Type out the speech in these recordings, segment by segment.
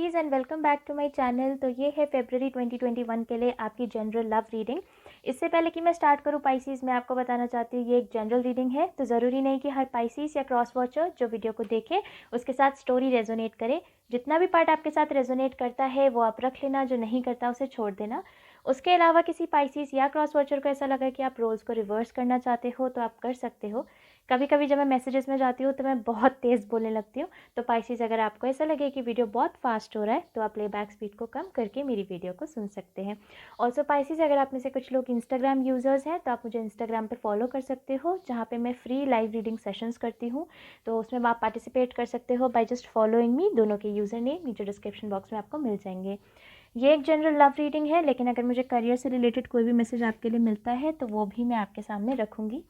Pisces and welcome back to my channel. तो ये है फरवरी 2021 के लिए आपकी जनरल लव रीडिंग। इससे पहले कि मैं स्टार्ट करूँ पाइसीज़, मैं आपको बताना चाहती हूँ ये एक जनरल रीडिंग है, तो ज़रूरी नहीं कि हर पाइसीज़ या क्रॉस वॉचर जो वीडियो को देखे उसके साथ स्टोरी रेजोनेट करे। जितना भी पार्ट आपके साथ रेजोनेट करता है वो आप रख लेना, जो नहीं करता उसे छोड़ देना। उसके अलावा किसी पाइसीज़ या क्रॉस वॉचर को ऐसा लगा कि आप रोल्स को रिवर्स करना चाहते हो तो आप कर सकते हो। कभी कभी जब मैं मैसेजेस में जाती हूँ तो मैं बहुत तेज़ बोलने लगती हूँ, तो पाइसीज़ अगर आपको ऐसा लगे कि वीडियो बहुत फास्ट हो रहा है तो आप प्लेबैक स्पीड को कम करके मेरी वीडियो को सुन सकते हैं। ऑल्सो पाइसीज़, अगर आप में से कुछ लोग इंस्टाग्राम यूज़र्स हैं तो आप मुझे इंस्टाग्राम पे फॉलो कर सकते हो, जहाँ पे मैं फ्री लाइव रीडिंग सेशंस करती हूँ। तो उसमें आप पार्टिसिपेट कर सकते हो बाय जस्ट फॉलोइंग मी। दोनों के यूज़र नेम नीचे डिस्क्रिप्शन बॉक्स में आपको मिल जाएंगे। ये एक जनरल लव रीडिंग है, लेकिन अगर मुझे करियर से रिलेटेड कोई भी मैसेज आपके लिए मिलता है तो वो भी मैं आपके सामने रखूँगी।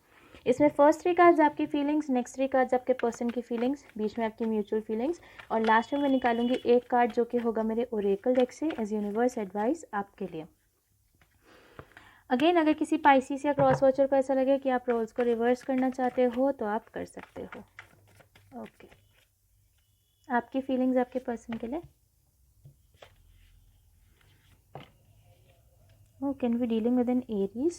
इसमें फर्स्ट 3 कार्ड्स आपकी फीलिंग्स, नेक्स्ट 3 कार्ड्स आपके पर्सन की फीलिंग्स, बीच में आपकी म्यूचुअल फीलिंग्स, और लास्ट में मैं निकालूंगी एक कार्ड जो कि होगा मेरे ओरेकल डेक से एज यूनिवर्स एडवाइस आपके लिए। अगेन, अगर किसी पाइसीस या क्रॉस वॉचर को ऐसा लगे कि आप रोल्स को रिवर्स करना चाहते हो तो आप कर सकते हो। ओके, आपकी फीलिंग्स आपके पर्सन के लिए। Oh, can we dealing with an Aries?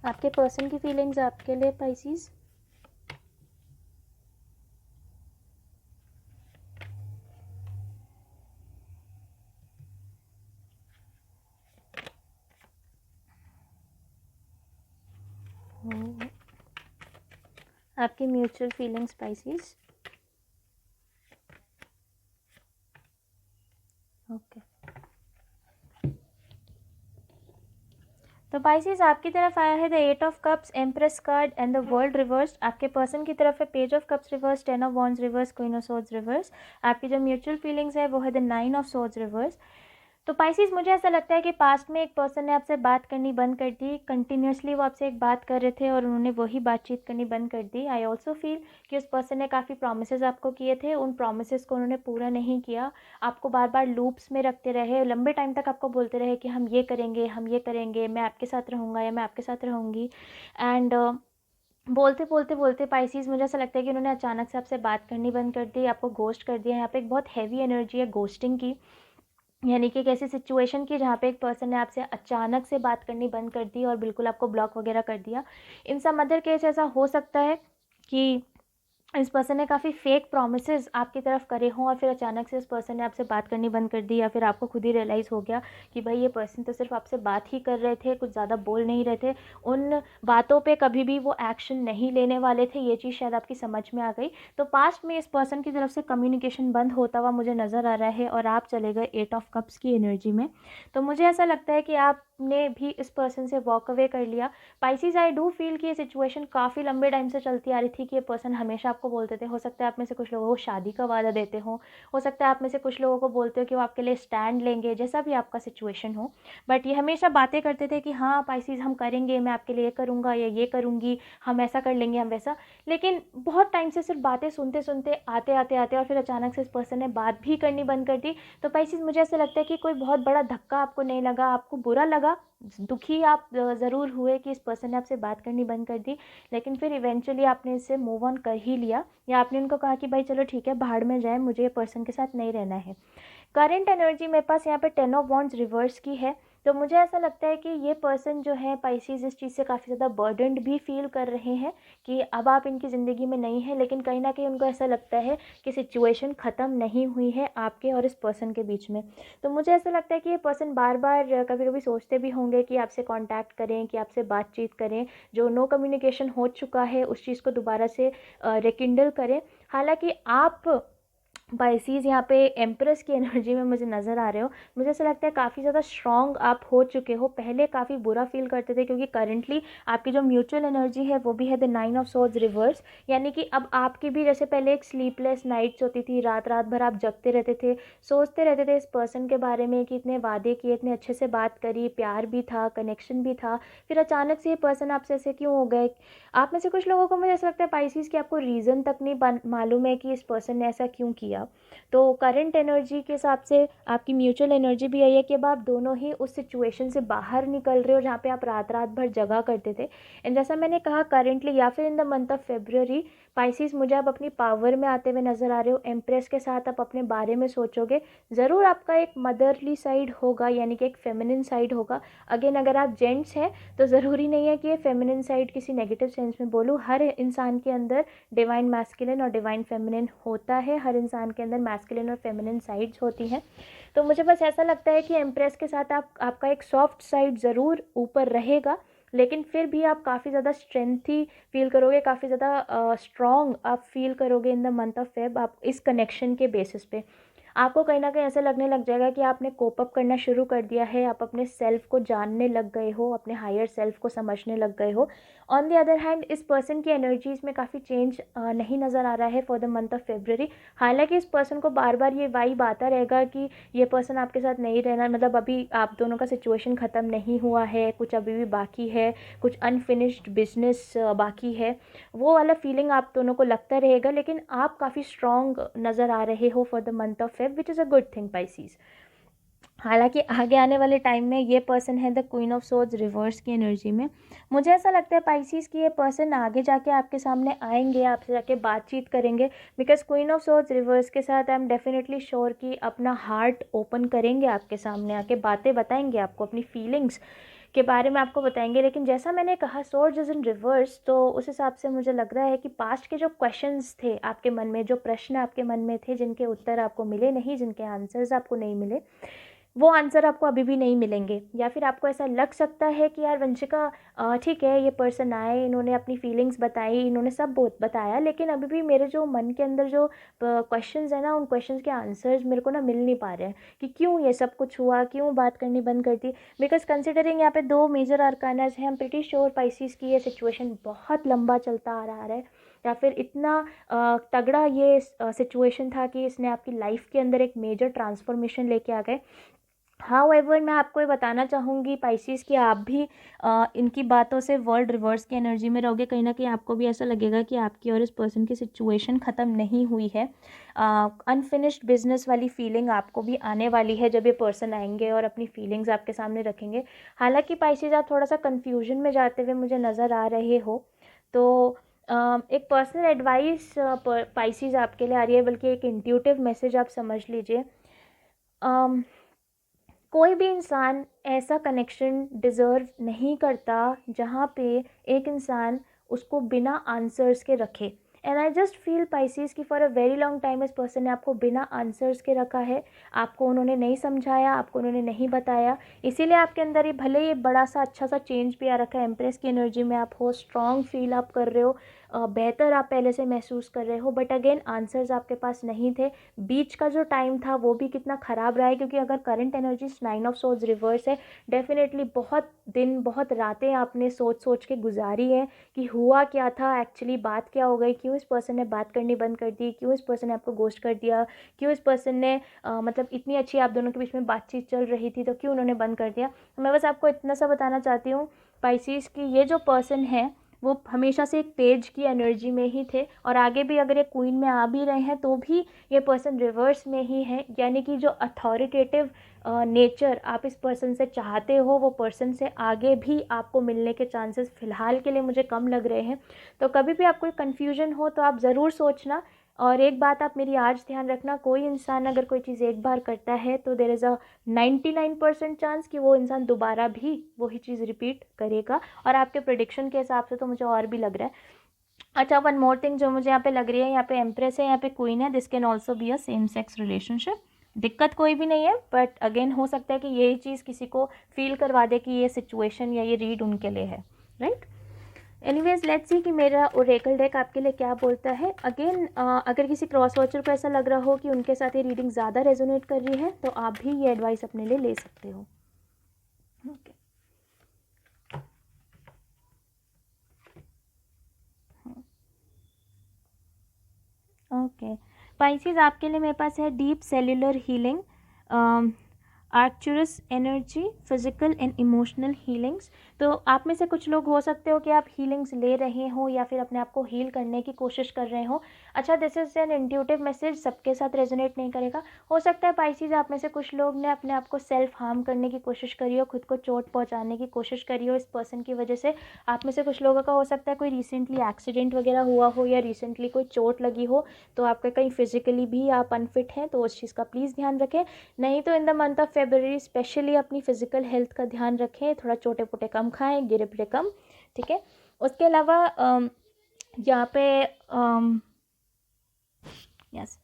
आपके पर्सन की फीलिंग्स आपके लिए पाइसीज। आपकी म्यूचुअल फीलिंग्स पाइसीज। ओके, तो पाइसीज आपकी तरफ आया है the 8 of cups, empress card and the world reverse. आपके पर्सन की तरफ है page of cups reverse, 10 of wands reverse, queen of swords reverse. आपकी जो म्यूचुअल फीलिंग्स है वो है द 9 ऑफ सोर्ड्स रिवर्स। तो पाइसीज, मुझे ऐसा लगता है कि पास्ट में एक पर्सन ने आपसे बात करनी बंद कर दी। कंटिन्यूसली वो आपसे एक बात कर रहे थे और उन्होंने वही बातचीत करनी बंद कर दी। आई ऑल्सो फील कि उस पर्सन ने काफ़ी प्रोमिसेस आपको किए थे, उन प्रोमिसेस को उन्होंने पूरा नहीं किया। आपको बार बार लूप्स में रखते रहे, लंबे टाइम तक आपको बोलते रहे कि हम ये करेंगे, हम ये करेंगे, मैं आपके साथ रहूँगा या मैं आपके साथ रहूँगी। एंड बोलते बोलते बोलते पाइसीज, मुझे ऐसा लगता है कि उन्होंने अचानक से आपसे बात करनी बंद कर दी, आपको घोस्ट कर दिया। यहाँ पे एक बहुत हैवी एनर्जी है घोस्टिंग की, यानी कि एक ऐसी सिचुएशन की जहाँ पे एक पर्सन ने आपसे अचानक से बात करनी बंद कर दी और बिल्कुल आपको ब्लॉक वगैरह कर दिया। इन सम अदर केस ऐसा हो सकता है कि इस पर्सन ने काफ़ी फेक प्रोमिसेस आपकी तरफ करे हों और फिर अचानक से इस पर्सन ने आपसे बात करनी बंद कर दी, या फिर आपको खुद ही रियलाइज़ हो गया कि भाई ये पर्सन तो सिर्फ आपसे बात ही कर रहे थे, कुछ ज़्यादा बोल नहीं रहे थे, उन बातों पे कभी भी वो एक्शन नहीं लेने वाले थे। ये चीज़ शायद आपकी समझ में आ गई। तो पास्ट में इस पर्सन की तरफ से कम्युनिकेशन बंद होता हुआ मुझे नज़र आ रहा है और आप चले गए 8 ऑफ कप्स की एनर्जी में। तो मुझे ऐसा लगता है कि आपने भी इस पर्सन से वॉक अवे कर लिया। पाइसीज, आई डू फील कि ये सिचुएशन काफ़ी लंबे टाइम से चलती आ रही थी कि ये पर्सन हमेशा आपको बोलते थे। हो सकता है आप में से कुछ लोगों को शादी का वादा देते हो सकता है आप में से कुछ लोगों को बोलते हो कि वो आपके लिए स्टैंड लेंगे, जैसा भी आपका सिचुएशन हो। बट ये हमेशा बातें करते थे कि हाँ पाइसीज हम करेंगे, मैं आपके लिए ये करूँगा या ये करूँगी, हम ऐसा कर लेंगे, हम वैसा। लेकिन बहुत टाइम से सिर्फ बातें सुनते सुनते आते आते आते और फिर अचानक से इस पर्सन ने बात भी करनी बंद कर दी। तो पाइसीज, मुझे ऐसा लगता है कि कोई बहुत बड़ा धक्का आपको नहीं लगा, आपको बुरा लगा, दुखी आप ज़रूर हुए कि इस पर्सन ने आपसे बात करनी बंद कर दी, लेकिन फिर इवेंचुअली आपने इससे मूव ऑन कर ही लिया, या आपने उनको कहा कि भाई चलो ठीक है, भाड़ में जाए, मुझे ये पर्सन के साथ नहीं रहना है। करंट एनर्जी मेरे पास यहाँ पे 10 ऑफ वॉन्ड्स रिवर्स की है। तो मुझे ऐसा लगता है कि ये पर्सन जो है पाइसीज इस चीज़ से काफ़ी ज़्यादा बर्डनड भी फील कर रहे हैं कि अब आप इनकी ज़िंदगी में नहीं है, लेकिन कहीं ना कहीं उनको ऐसा लगता है कि सिचुएशन ख़त्म नहीं हुई है आपके और इस पर्सन के बीच में। तो मुझे ऐसा लगता है कि ये पर्सन बार बार कभी कभी सोचते भी होंगे कि आपसे कांटेक्ट करें, कि आपसे बातचीत करें, जो नो कम्युनिकेशन हो चुका है उस चीज़ को दोबारा से रिकिंडल करें। हालांकि आप पाइसीज यहाँ पे एम्प्रेस की एनर्जी में मुझे नज़र आ रहे हो। मुझे ऐसा लगता है काफ़ी ज़्यादा स्ट्रॉन्ग आप हो चुके हो। पहले काफ़ी बुरा फील करते थे क्योंकि करंटली आपकी जो म्यूचुअल एनर्जी है वो भी है द 9 ऑफ सोर्ड्स रिवर्स, यानी कि अब आपकी भी जैसे पहले एक स्लीपलेस नाइट्स होती थी, रात रात भर आप जगते रहते थे, सोचते रहते थे इस पर्सन के बारे में कि इतने वादे किए, इतने अच्छे से बात करी, प्यार भी था, कनेक्शन भी था, फिर अचानक से ये पर्सन आपसे ऐसे क्यों हो गए। आप में से कुछ लोगों को मुझे ऐसा लगता है पाइसीज कि आपको रीज़न तक नहीं मालूम है कि इस पर्सन ने ऐसा क्यों किया। किया, तो करंट एनर्जी के हिसाब से आपकी म्यूचुअल एनर्जी भी यही है कि अब आप दोनों ही उस सिचुएशन से बाहर निकल रहे हो जहाँ पे आप रात रात भर जगा करते थे। एंड जैसा मैंने कहा करंटली या फिर in the month of February Pisces मुझे आप अपनी पावर में आते हुए नज़र आ रहे हो। एम्प्रेस के साथ आप अपने बारे में सोचोगे, ज़रूर आपका एक मदरली साइड होगा, यानी कि एक फेमिनिन साइड होगा। अगेन अगर आप जेंट्स हैं तो ज़रूरी नहीं है कि ये फेमिनिन साइड किसी नेगेटिव सेंस में बोलूँ। हर इंसान के अंदर डिवाइन मैस्कुलिन और डिवाइन फेमिनिन होता है, हर इंसान के अंदर मैस्कुलिन और फेमिनिन साइड्स होती हैं। तो मुझे बस ऐसा लगता है कि एम्प्रेस के साथ आपका एक सॉफ्ट साइड ज़रूर ऊपर रहेगा, लेकिन फिर भी आप काफ़ी ज़्यादा स्ट्रेंथी फील करोगे, काफ़ी ज़्यादा स्ट्रॉन्ग आप फील करोगे in the month of Feb. आप इस कनेक्शन के बेसिस पे आपको कहीं ना कहीं ऐसा लगने लग जाएगा कि आपने कोप अप करना शुरू कर दिया है, आप अपने सेल्फ को जानने लग गए हो, अपने हायर सेल्फ को समझने लग गए हो। ऑन द अदर हैंड इस पर्सन की एनर्जीज़ में काफ़ी चेंज नहीं नज़र आ रहा है for the month of February. हालांकि इस पर्सन को बार बार ये वाइब आता रहेगा कि ये पर्सन आपके साथ नहीं रहना, मतलब अभी आप दोनों का सिचुएशन ख़त्म नहीं हुआ है, कुछ अभी भी बाकी है, कुछ अनफिनिश्ड बिजनेस बाकी है, वो वाला फीलिंग आप दोनों को लगता रहेगा। लेकिन आप काफ़ी स्ट्रॉन्ग नज़र आ रहे हो for the month of Feb, which is a good thing Pisces. हालांकि आगे आने वाले टाइम में ये पर्सन है the queen of swords reverse की एनर्जी में। मुझे ऐसा लगता है पाइसीज कि ये पर्सन आगे जाके आपके सामने आएंगे, आपसे जाके बातचीत करेंगे, because queen of swords reverse के साथ आई एम डेफिनेटली श्योर कि अपना हार्ट ओपन करेंगे, आपके सामने आके बातें बताएंगे, आपको अपनी फीलिंग्स के बारे में आपको बताएंगे। लेकिन जैसा मैंने कहा सोर्ड्स इज इन रिवर्स, तो उस हिसाब से मुझे लग रहा है कि पास्ट के जो क्वेश्चंस थे आपके मन में, जो प्रश्न आपके मन में थे, जिनके उत्तर आपको मिले नहीं, जिनके आंसर्स आपको नहीं मिले, वो आंसर आपको अभी भी नहीं मिलेंगे। या फिर आपको ऐसा लग सकता है कि यार वंशिका ठीक है, ये पर्सन आए, इन्होंने अपनी फीलिंग्स बताई, इन्होंने सब बहुत बताया, लेकिन अभी भी मेरे जो मन के अंदर जो क्वेश्चंस है ना, उन क्वेश्चंस के आंसर्स मेरे को ना मिल नहीं पा रहे हैं कि क्यों ये सब कुछ हुआ, क्यों बात करनी बंद कर दी। बिकॉज कंसिडरिंग यहाँ पे 2 मेजर आर्कानाज हैं, I am pretty sure Pisces की ये सिचुएशन बहुत लंबा चलता आ रहा है, या फिर इतना तगड़ा ये सिचुएशन था कि इसने आपकी लाइफ के अंदर एक मेजर ट्रांसफॉर्मेशन लेके आ गए। हाउएवर मैं आपको ये बताना चाहूँगी पाइसीज कि आप भी इनकी बातों से वर्ल्ड रिवर्स की एनर्जी में रहोगे। कहीं ना कहीं आपको भी ऐसा लगेगा कि आपकी और इस पर्सन की सिचुएशन ख़त्म नहीं हुई है। अनफिनिश्ड बिजनेस वाली फीलिंग आपको भी आने वाली है जब ये पर्सन आएंगे और अपनी फीलिंग्स आपके सामने रखेंगे। हालांकि पाइसीज आप थोड़ा सा कन्फ्यूजन में जाते हुए मुझे नज़र आ रहे हो, तो एक पर्सनल एडवाइस पाइसीज आपके लिए आ रही है, बल्कि एक इंट्यूटिव मैसेज आप समझ लीजिए। कोई भी इंसान ऐसा कनेक्शन डिज़र्व नहीं करता जहाँ पे एक इंसान उसको बिना आंसर्स के रखे। And I just feel pieces कि for a very long time इस पर्सन ने आपको बिना आंसर्स के रखा है, आपको उन्होंने नहीं समझाया, आपको उन्होंने नहीं बताया, इसीलिए आपके अंदर ये भले ही बड़ा सा अच्छा सा चेंज भी आ रखा है। एम्प्रेस की एनर्जी में आप हो, स्ट्रॉन्ग फील आप कर रहे हो, बेहतर आप पहले से महसूस कर रहे हो, बट अगेन आंसर्स आपके पास नहीं थे। बीच का जो टाइम था वो भी कितना ख़राब रहा है, क्योंकि अगर current energy 9 of swords reverse है, डेफिनेटली बहुत दिन बहुत रातें आपने सोच सोच के गुजारी है कि हुआ क्या था एक्चुअली, बात क्या हो गई, क्यों इस पर्सन ने बात करनी बंद कर दी, क्यों इस पर्सन ने आपको गोस्ट कर दिया, क्यों इस पर्सन ने मतलब इतनी अच्छी आप दोनों के बीच में बातचीत चल रही थी तो क्यों उन्होंने बंद कर दिया। मैं बस आपको इतना सा बताना चाहती हूँ पाइसीज की ये जो पर्सन है वो हमेशा से एक पेज की एनर्जी में ही थे, और आगे भी अगर ये क्वीन में आ भी रहे हैं तो भी ये पर्सन रिवर्स में ही है। यानी कि जो अथॉरिटेटिव नेचर आप इस पर्सन से चाहते हो वो पर्सन से आगे भी आपको मिलने के चांसेस फ़िलहाल के लिए मुझे कम लग रहे हैं। तो कभी भी आपको कन्फ्यूजन हो तो आप ज़रूर सोचना। और एक बात आप मेरी आज ध्यान रखना, कोई इंसान अगर कोई चीज़ एक बार करता है तो देयर इज़ अ 99% चांस कि वो इंसान दोबारा भी वही चीज़ रिपीट करेगा। और आपके प्रेडिक्शन के हिसाब से तो मुझे और भी लग रहा है। अच्छा, वन मोर थिंग जो मुझे यहाँ पे लग रही है, यहाँ पे एम्प्रेस है, यहाँ पे क्वीन है, this can also be a same sex relationship. दिक्कत कोई भी नहीं है, बट अगेन हो सकता है कि यही चीज़ किसी को फील करवा दे कि ये सिचुएशन या ये रीड उनके लिए है, राइट। एनीवेज लेट्स सी कि मेरा ओरेकल डेक आपके लिए क्या बोलता है। अगेन अगर किसी क्रॉस वॉचर को ऐसा लग रहा हो कि उनके साथ ये रीडिंग ज़्यादा रेजोनेट कर रही है तो आप भी ये एडवाइस अपने लिए ले सकते हो। ओके ओके पाइसेस, आपके लिए मेरे पास है deep cellular healing, Arcturus energy, physical and emotional healings. तो आप में से कुछ लोग हो सकते हो कि आप हीलिंग्स ले रहे हो या फिर अपने आप को हील करने की कोशिश कर रहे हो। अच्छा, this is an intuitive message, सबके साथ रेजोनेट नहीं करेगा। हो सकता है पाइसीज आप में से कुछ लोग ने अपने आप को सेल्फ हार्म करने की कोशिश करी हो, खुद को चोट पहुंचाने की कोशिश करी हो इस पर्सन की वजह से। आप में से कुछ लोगों का हो सकता है कोई रिसेंटली एक्सीडेंट वगैरह हुआ हो या रिसेंटली कोई चोट लगी हो, तो आपका कहीं फिजिकली भी आप अनफिट हैं, तो उस चीज़ का प्लीज़ ध्यान रखें। नहीं तो in the month of February specially अपनी फिजिकल हेल्थ का ध्यान रखें, थोड़ा छोटे पोटे कम खाएँ, गिरे पिटे कम, ठीक है। उसके अलावा यहाँ पे यस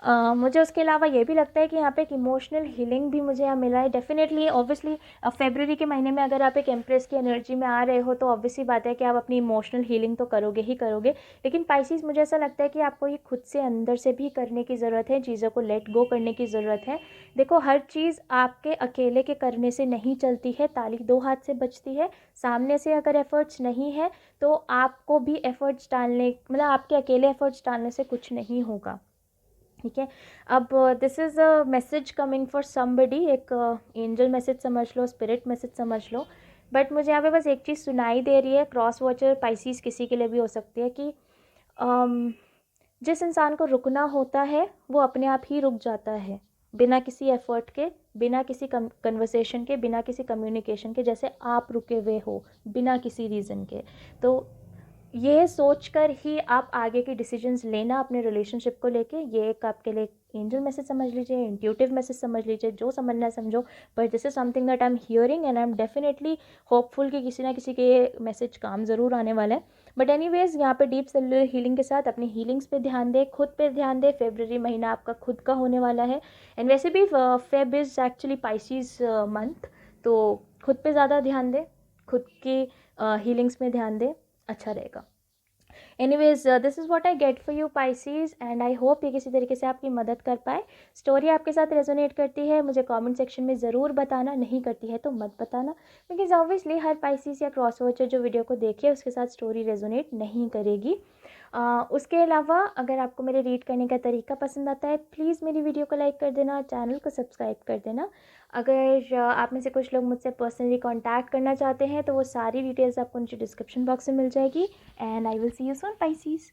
मुझे उसके अलावा ये भी लगता है कि यहाँ पे एक इमोशनल हीलिंग भी मुझे यहाँ मिला है डेफिनेटली। ऑब्वियसली फरवरी के महीने में अगर आप एक एम्प्रेस की एनर्जी में आ रहे हो तो ऑब्वियसली बात है कि आप अपनी इमोशनल हीलिंग तो करोगे ही करोगे, लेकिन पाइसिस मुझे ऐसा लगता है कि आपको ये खुद से अंदर से भी करने की ज़रूरत है, चीज़ों को लेट गो करने की ज़रूरत है। देखो, हर चीज़ आपके अकेले के करने से नहीं चलती है, ताली दो हाथ से बजती है। सामने से अगर एफर्ट्स नहीं है तो आपको भी एफर्ट्स डालने, मतलब आपके अकेले एफर्ट्स डालने से कुछ नहीं होगा, ठीक है। अब this is a message coming for somebody, एक एंजल मैसेज समझ लो, स्पिरिट मैसेज समझ लो, बट मुझे यहाँ पे बस एक चीज़ सुनाई दे रही है, क्रॉस वॉचर पाइसिस किसी के लिए भी हो सकती है, कि जिस इंसान को रुकना होता है वो अपने आप ही रुक जाता है, बिना किसी एफर्ट के, बिना किसी कन्वर्सेशन के, बिना किसी कम्युनिकेशन के, जैसे आप रुके हुए हो बिना किसी रीज़न के। तो ये सोचकर ही आप आगे के डिसीजंस लेना अपने रिलेशनशिप को लेके। ये एक आपके लिए एंजल मैसेज समझ लीजिए, इंट्यूटिव मैसेज समझ लीजिए, जो समझना है समझो, but this is something that I am hearing and I am definitely hopeful कि किसी ना किसी के ये मैसेज काम ज़रूर आने वाला है। बट एनीवेज, यहाँ पे डीप सेलुलर हीलिंग के साथ अपनी हीलिंग्स पे ध्यान दे, खुद पे ध्यान दे। फरवरी महीना आपका खुद का होने वाला है, एंड वैसे भी Feb is actually Pisces month, तो खुद पे ज़्यादा ध्यान दे, खुद की हीलिंग्स में ध्यान दे, अच्छा रहेगा। Anyways, this is what I get for you Pisces, and I hope ये किसी तरीके से आपकी मदद कर पाए। स्टोरी आपके साथ रेजोनेट करती है मुझे कमेंट सेक्शन में ज़रूर बताना, नहीं करती है तो मत बताना, बिकॉज ऑब्वियसली हर पाइसीज या क्रॉस वॉचर जो वीडियो को देखे उसके साथ स्टोरी रेजोनेट नहीं करेगी। उसके अलावा अगर आपको मेरे रीड करने का तरीका पसंद आता है, प्लीज़ मेरी वीडियो को लाइक कर देना, चैनल को सब्सक्राइब कर देना। अगर आप में से कुछ लोग मुझसे पर्सनली कांटेक्ट करना चाहते हैं तो वो सारी डिटेल्स आपको नीचे डिस्क्रिप्शन बॉक्स में मिल जाएगी, and I will see you soon Pisces.